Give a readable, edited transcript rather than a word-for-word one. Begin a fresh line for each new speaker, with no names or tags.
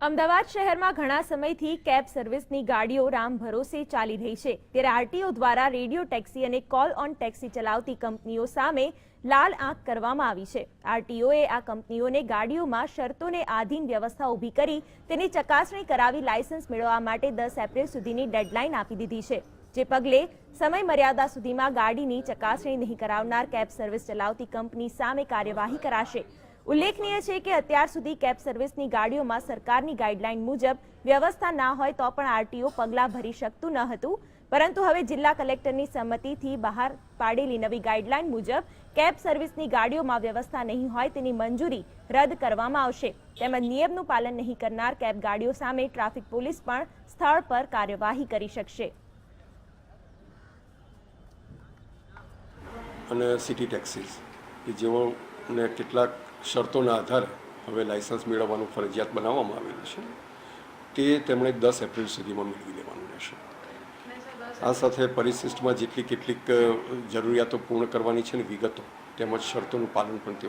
અમદાવાદ શહેરમાં ઘણા સમયથી કેબ સર્વિસની ગાડીઓ રામ ભરોસે ચાલી રહી છે, ત્યારે આરટીઓ દ્વારા રેડિયો ટેક્સી અને કોલ ઓન ટેક્સી ચલાવતી કંપનીઓ સામે લાલ આંખ કરવામાં આવી છે। આરટીઓએ આ કંપનીઓને ગાડીઓમાં શરતોને આધીન વ્યવસ્થા ઊભી કરી તેની ચકાસણી કરાવી લાયસન્સ મેળવવા માટે 10 એપ્રિલ સુધીની ડેડલાઇન આપી દીધી છે, જે પગલે સમય મર્યાદા સુધીમાં ગાડીની ચકાસણી નહીં કરાવનાર કેબ સર્વિસ ચલાવતી કંપની સામે કાર્યવાહી કરાશે। ઉલ્લેખનીય છે કે અત્યાર સુધી કેબ સર્વિસની ગાડીઓમાં સરકારની ગાઈડલાઈન મુજબ વ્યવસ્થા ના હોય તો પણ આરટીઓ પગલાં ભરી શકતું ન હતું, પરંતુ હવે જિલ્લા કલેક્ટરની સંમતિથી બહાર પાડેલી નવી ગાઈડલાઈન મુજબ કેબ સર્વિસની ગાડીઓમાં વ્યવસ્થા નહીં હોય તેની મંજૂરી રદ કરવામાં આવશે, તેમજ નિયમનું પાલન નહીં કરનાર કેબ ગાડીઓ સામે ટ્રાફિક પોલીસ પણ સ્થળ પર કાર્યવાહી કરી શકશે।
અને સિટી ટેક્સીસ કે જેઓને કેટલાક શરતોના આધારે હવે લાયસન્સ મેળવવાનું ફરજિયાત બનાવવામાં આવેલું છે, તે તેમણે 10 એપ્રિલ સુધીમાં મેળવી લેવાનું રહેશે। આ સાથે પરિશિષ્ટમાં કેટલીક જરૂરિયાતો પૂર્ણ કરવાની છે અને વિગતો તેમજ શરતોનું પાલન પણ